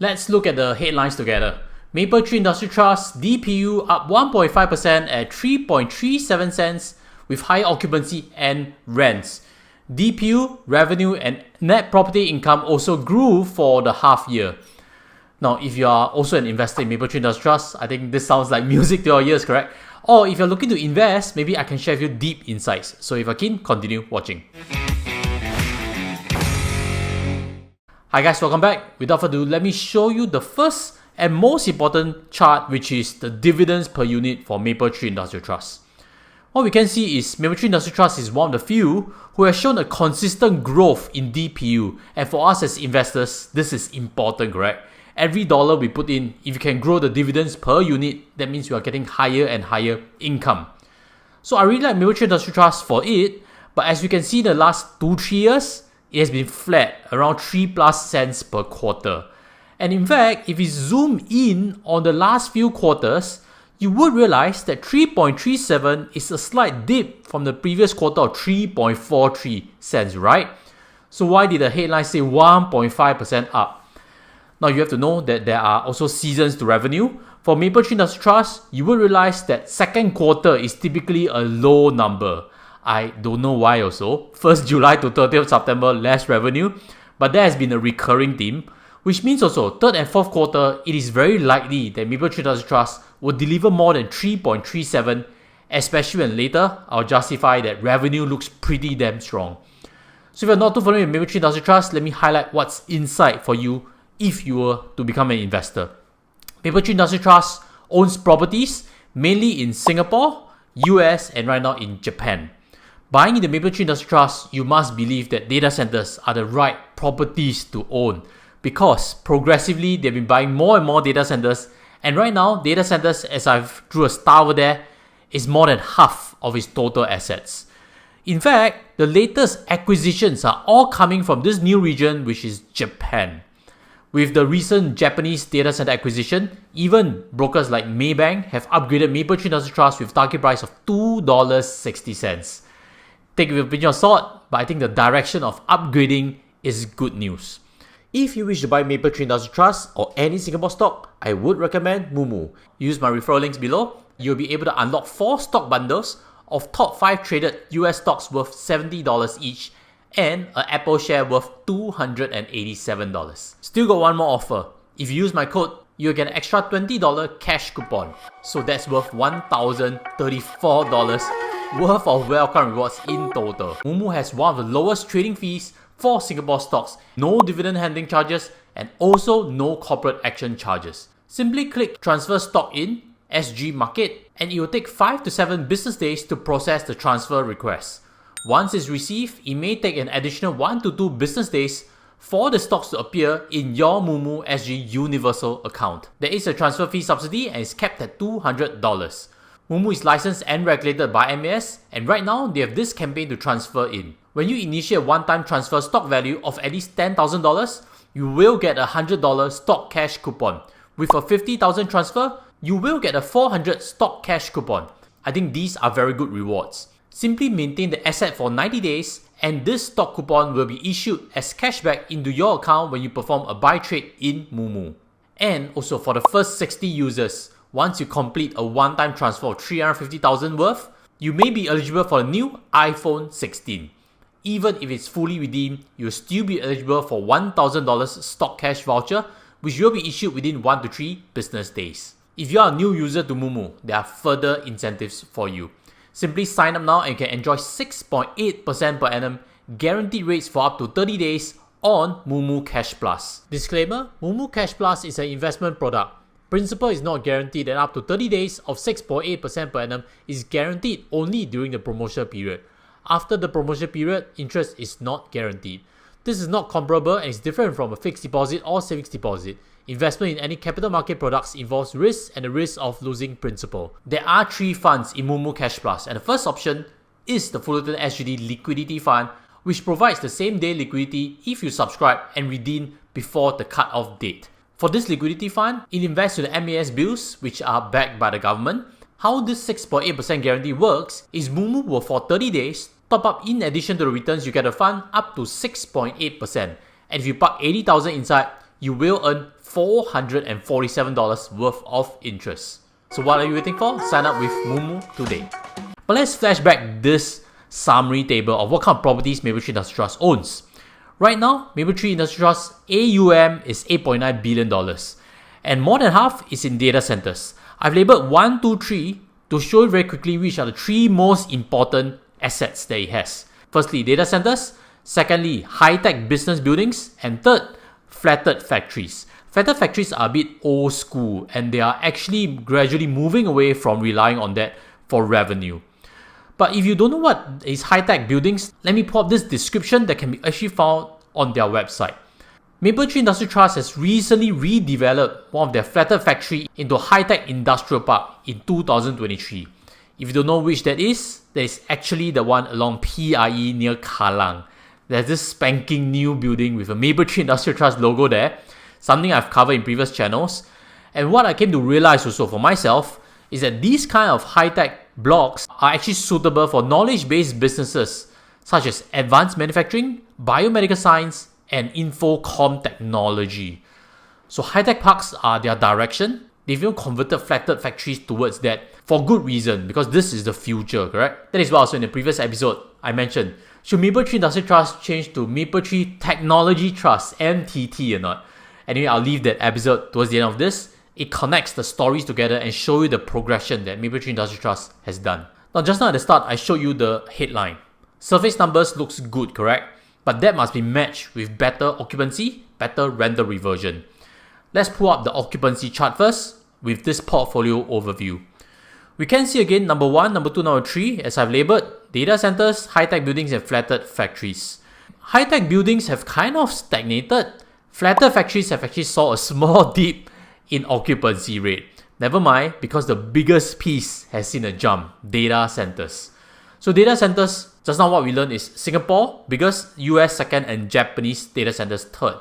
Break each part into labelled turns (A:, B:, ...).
A: Let's look at the headlines together. Mapletree Industry Trust DPU up 1.5% at 3.37 cents with high occupancy and rents. DPU, revenue and net property income also grew for the half year. Now, if you are also an investor in Mapletree Industry Trust, I think this sounds like music to your ears, correct? Or if you're looking to invest, maybe I can share with you deep insights. So if you're keen, continue watching. Hi guys, welcome back. Without further ado, let me show you the first and most important chart, which is the dividends per unit for Mapletree Industrial Trust. What we can see is Mapletree Industrial Trust is one of the few who has shown a consistent growth in DPU, and for us as investors, this is important, correct? Every dollar we put in, if you can grow the dividends per unit, that means you are getting higher and higher income. So I really like Mapletree Industrial Trust for it, but as you can see in the last 2-3 years, it has been flat, around 3+ cents per quarter. And in fact, if we zoom in on the last few quarters, you would realize that 3.37 is a slight dip from the previous quarter of 3.43 cents, right? So why did the headline say 1.5% up? Now you have to know that there are also seasons to revenue. For Mapletree Industrial Trust, you would realize that second quarter is typically a low number. I don't know why also. 1st July to 30th September, less revenue. But that has been a recurring theme, which means also 3rd and 4th quarter, it is very likely that Mapletree Industrial Trust will deliver more than 3.37, especially when later I'll justify that revenue looks pretty damn strong. So if you're not too familiar with Mapletree Industrial Trust, let me highlight what's inside for you if you were to become an investor. Mapletree Industrial Trust owns properties mainly in Singapore, US, and right now in Japan. Buying in the Mapletree Industrial Trust, you must believe that data centers are the right properties to own, because progressively they've been buying more and more data centers, and right now data centers, as I've drew a star over there, is more than half of its total assets. In fact, the latest acquisitions are all coming from this new region, which is Japan. With the recent Japanese data center acquisition, even brokers like Maybank have upgraded Mapletree Industrial Trust with target price of $2.60. Take it with a pinch of salt, but I think the direction of upgrading is good news. If you wish to buy Mapletree Industrial Trust or any Singapore stock, I would recommend Moomoo. Use my referral links below. You'll be able to unlock 4 stock bundles of top 5 traded US stocks worth $70 each and an Apple share worth $287. Still got one more offer. If you use my code, you'll get an extra $20 cash coupon. So that's worth $1,034 worth of welcome rewards in total. Moomoo has one of the lowest trading fees for Singapore stocks, no dividend handling charges, and also no corporate action charges. Simply click transfer stock in SG market and it will take 5 to 7 business days to process the transfer request. Once it's received, it may take an additional 1 to 2 business days for the stocks to appear in your Moomoo SG universal account. There is a transfer fee subsidy and it's capped at $200. Moomoo is licensed and regulated by MAS, and right now they have this campaign to transfer in. When you initiate a one-time transfer stock value of at least $10,000, you will get a $100 stock cash coupon. With a $50,000 transfer, you will get a $400 stock cash coupon. I think these are very good rewards. Simply maintain the asset for 90 days and this stock coupon will be issued as cashback into your account when you perform a buy trade in Moomoo. And also for the first 60 users, once you complete a one-time transfer of $350,000 worth, you may be eligible for a new iPhone 16. Even if it's fully redeemed, you'll still be eligible for $1,000 stock cash voucher, which will be issued within 1 to 3 business days. If you are a new user to Moomoo, there are further incentives for you. Simply sign up now and you can enjoy 6.8% per annum guaranteed rates for up to 30 days on Moomoo Cash Plus. Disclaimer, Moomoo Cash Plus is an investment product. Principal is not guaranteed and up to 30 days of 6.8% per annum is guaranteed only during the promotion period. After the promotion period, interest is not guaranteed. This is not comparable and is different from a fixed deposit or savings deposit. Investment in any capital market products involves risk and the risk of losing principal. There are 3 funds in Moomoo Cash Plus, and the first option is the Fullerton SGD Liquidity Fund, which provides the same day liquidity if you subscribe and redeem before the cut-off date. For this liquidity fund, it invests in the MAS bills, which are backed by the government. How this 6.8% guarantee works is Moomoo will for 30 days top up in addition to the returns you get a fund up to 6.8%. And if you park 80,000 inside, you will earn $447 worth of interest. So what are you waiting for? Sign up with Moomoo today. But let's flash back this summary table of what kind of properties Mapletree Industry Trust owns. Right now, Mapletree Industry Trust AUM is $8.9 billion, and more than half is in data centers. I've labeled 1, 2, 3 to show you very quickly which are the 3 most important assets that it has. Firstly, data centers. Secondly, high-tech business buildings. And third, flattered factories. Flattered factories are a bit old school, and they are actually gradually moving away from relying on that for revenue. But if you don't know what is high-tech buildings, let me put up this description that can be actually found on their website. Mapletree Industry Trust has recently redeveloped one of their flattered factory into a high-tech industrial park in 2023. If you don't know which that is actually the one along PIE near Kallang. There's this spanking new building with a Mapletree Industry Trust logo there, something I've covered in previous channels. And what I came to realize also for myself is that these kind of high-tech blocks are actually suitable for knowledge-based businesses such as advanced manufacturing, biomedical science, and infocom technology. So high-tech parks are their direction. They've even converted flattered factories towards that for good reason, because this is the future, correct? That is why also in the previous episode I mentioned, should Mapletree Industry Trust change to Mapletree Technology Trust, MTT or not? Anyway, I'll leave that episode towards the end of this. It connects the stories together and show you the progression that Mapletree Industry Trust has done. Now, just now at the start, I showed you the headline. Surface numbers looks good, correct? But that must be matched with better occupancy, better rental reversion. Let's pull up the occupancy chart first with this portfolio overview. We can see again number 1, number 2, number 3 as I've labeled data centers, high-tech buildings and flattered factories. High-tech buildings have kind of stagnated. Flattered factories have actually saw a small dip in occupancy rate. Never mind, because the biggest piece has seen a jump, data centers. So data centers, just now what we learned is Singapore biggest, US second, and Japanese data centers third.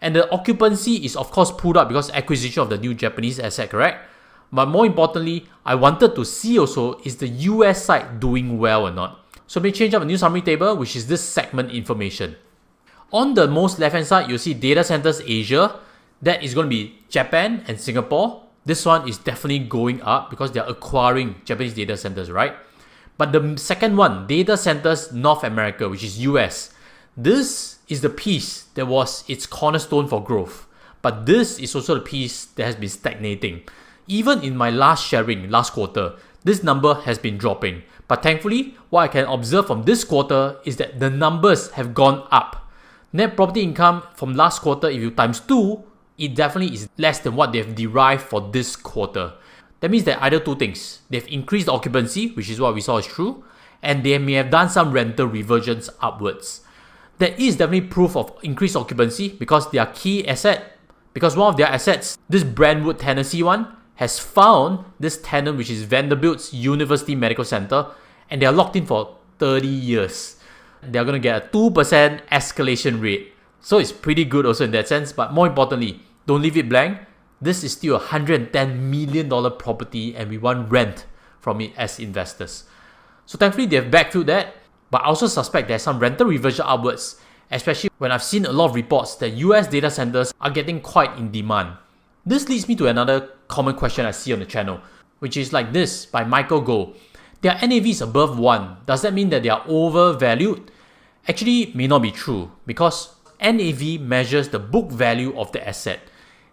A: And the occupancy is of course pulled up because acquisition of the new Japanese asset, correct? But more importantly, I wanted to see also is the US side doing well or not. So let me change up a new summary table, which is this segment information. On the most left hand side, you'll see data centers Asia. That is going to be Japan and Singapore. This one is definitely going up because they're acquiring Japanese data centers, right? But the second one, data centers North America, which is US. This is the piece that was its cornerstone for growth. But this is also the piece that has been stagnating. Even in my last sharing, last quarter, this number has been dropping. But thankfully, what I can observe from this quarter is that the numbers have gone up. Net property income from last quarter, if you times 2, it definitely is less than what they've derived for this quarter. That means that either two things. They've increased the occupancy, which is what we saw is true, and they may have done some rental reversions upwards. There is definitely proof of increased occupancy because their key asset, because one of their assets, this Brentwood, Tennessee one, has found this tenant, which is Vanderbilt's University Medical Center, and they are locked in for 30 years. They're going to get a 2% escalation rate. So it's pretty good also in that sense, but more importantly, don't leave it blank. This is still a $110 million property and we want rent from it as investors. So thankfully they've backfilled that, but I also suspect there's some rental reversion upwards, especially when I've seen a lot of reports that US data centers are getting quite in demand. This leads me to another common question I see on the channel, which is like this by Michael Goh. Their NAV is above 1. Does that mean that they are overvalued? Actually, it may not be true because NAV measures the book value of the asset.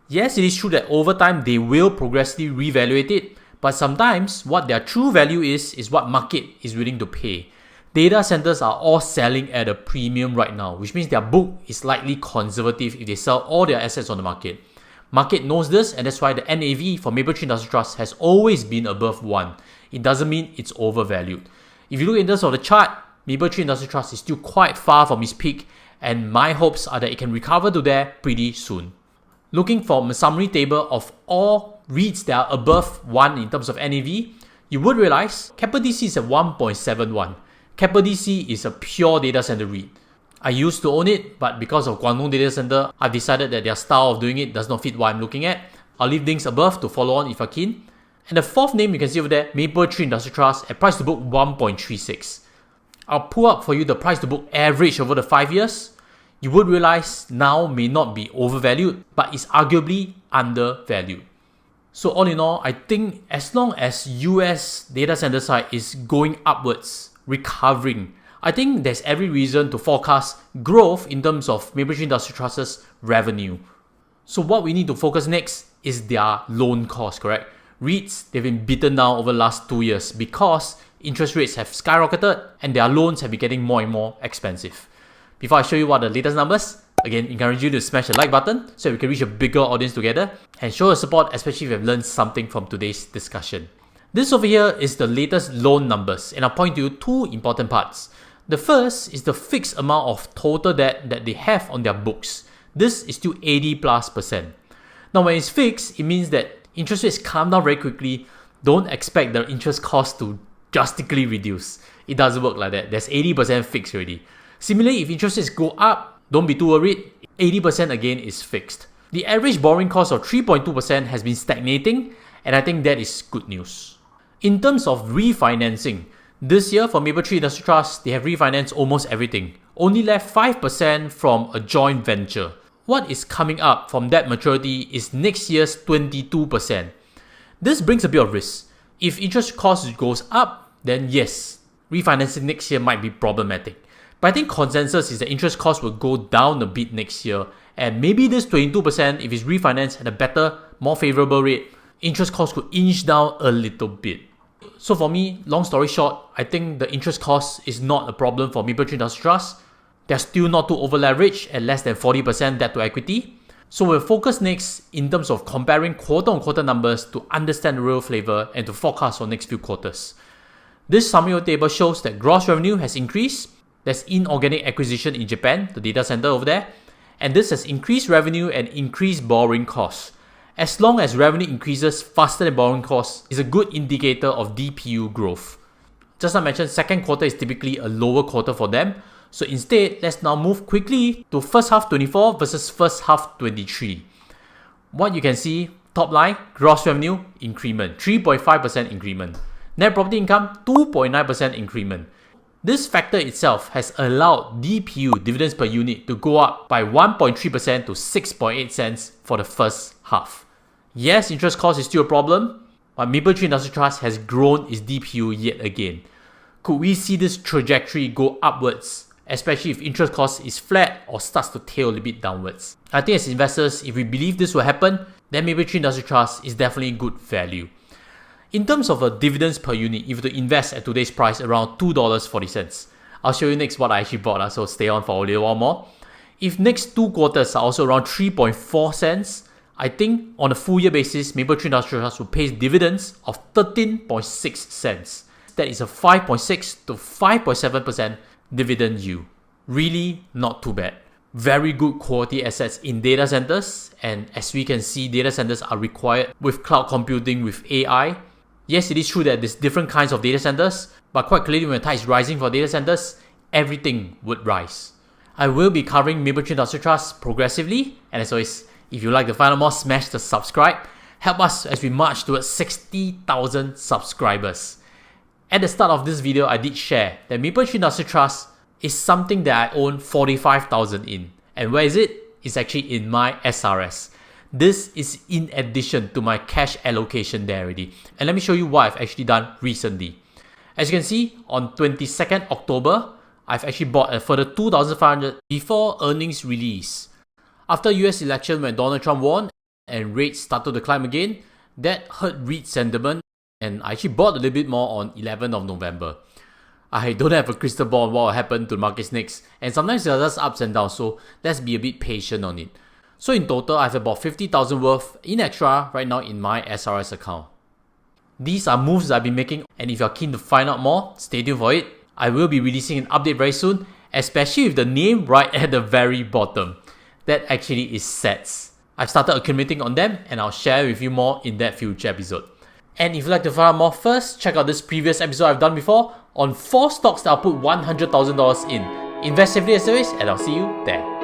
A: Yes, it is true that over time they will progressively reevaluate it, but sometimes what their true value is what market is willing to pay. Data centers are all selling at a premium right now, which means their book is likely conservative if they sell all their assets on the market. Market knows this, and that's why the NAV for Mapletree Industry Trust has always been above 1. It doesn't mean it's overvalued. If you look in terms of the chart, Mapletree Industry Trust is still quite far from its peak, and my hopes are that it can recover to there pretty soon. Looking from a summary table of all REITs that are above 1 in terms of NAV, you would realize KRIS is at 1.71. KRIS is a pure data center REIT. I used to own it, but because of Guangdong Data Center, I've decided that their style of doing it does not fit what I'm looking at. I'll leave links above to follow on if you're keen. And the fourth name you can see over there, Mapletree Industry Trust, at price to book 1.36. I'll pull up for you the price to book average over the 5 years. you would realize now may not be overvalued, but is arguably undervalued. So all in all, I think as long as US data center side is going upwards, recovering, I think there's every reason to forecast growth in terms of Mapletree Industry Trust's revenue. So what we need to focus next is their loan cost, correct? Reits, they've been beaten down over the last 2 years because interest rates have skyrocketed and their loans have been getting more and more expensive. Before I show you what are the latest numbers, again, encourage you to smash the like button so we can reach a bigger audience together and show your support, especially if you've learned something from today's discussion. This over here is the latest loan numbers, and I'll point to you two important parts. The first is the fixed amount of total debt that they have on their books. This is still 80+%. Now when it's fixed, it means that interest rates come down very quickly. Don't expect the interest cost to drastically reduce. It doesn't work like that. There's 80% fixed already. Similarly, if interest rates go up, don't be too worried. 80% again is fixed. The average borrowing cost of 3.2% has been stagnating, and I think that is good news. In terms of refinancing, this year for Mapletree Industry Trust, they have refinanced almost everything. Only left 5% from a joint venture. What is coming up from that maturity is next year's 22%. This brings a bit of risk. If interest cost goes up, then yes, refinancing next year might be problematic. But I think consensus is that interest cost will go down a bit next year, and maybe this 22%, if it's refinanced at a better, more favorable rate, interest cost could inch down a little bit. So for me, long story short, I think the interest cost is not a problem for Mapletree Industry Trust. They're still not too over leveraged at less than 40% debt to equity. So we'll focus next in terms of comparing quarter-on-quarter numbers to understand the real flavor and to forecast for next few quarters. This summary table shows that gross revenue has increased. There's inorganic acquisition in Japan, the data center over there, and this has increased revenue and increased borrowing costs. As long as revenue increases faster than borrowing costs, is a good indicator of DPU growth. Just as I mentioned, second quarter is typically a lower quarter for them. So instead, let's now move quickly to first half 24 versus first half 23. What you can see, top line, gross revenue increment, 3.5% increment. Net property income, 2.9% increment. This factor itself has allowed DPU, dividends per unit, to go up by 1.3% to 6.8 cents for the first half. Yes, interest cost is still a problem, but Mapletree Industry Trust has grown its DPU yet again. Could we see this trajectory go upwards, especially if interest cost is flat or starts to tail a little bit downwards? I think as investors, if we believe this will happen, then Mapletree Industry Trust is definitely good value. In terms of a dividends per unit, if you were to invest at today's price around $2.40, I'll show you next what I actually bought, so stay on for a little while more. If next 2 quarters are also around 3.4 cents, I think on a full year basis, Mapletree Industry Trust will pay dividends of 13.6 cents. That is a 5.6 to 5.7% dividend yield. Really not too bad. Very good quality assets in data centers, and as we can see, data centers are required with cloud computing, with AI. Yes, it is true that there's different kinds of data centers, but quite clearly when the tide is rising for data centers, everything would rise. I will be covering Mapletree Industry Trust progressively, and as always, if you like to find out more, smash the subscribe. Help us as we march towards 60,000 subscribers. At the start of this video, I did share that Mapletree Industry Trust is something that I own 45,000 in. And where is it? It's actually in my SRS. This is in addition to my cash allocation there already. And let me show you what I've actually done recently. As you can see, on 22nd October, I've actually bought a further 2,500 before earnings release. After US election when Donald Trump won and rates started to climb again, that hurt REIT sentiment, and I actually bought a little bit more on 11th of November. I don't have a crystal ball on what will happen to the markets next, and sometimes there are just ups and downs, so let's be a bit patient on it. So in total, I have about 50,000 worth in extra right now in my SRS account. These are moves that I've been making, and if you're keen to find out more, stay tuned for it. I will be releasing an update very soon, especially with the name right at the very bottom. That actually is sets. I've started accumulating on them, and I'll share with you more in that future episode. And if you'd like to find out more first, check out this previous episode I've done before on 4 stocks that I'll put $100,000 in. Invest safely as always, and I'll see you there.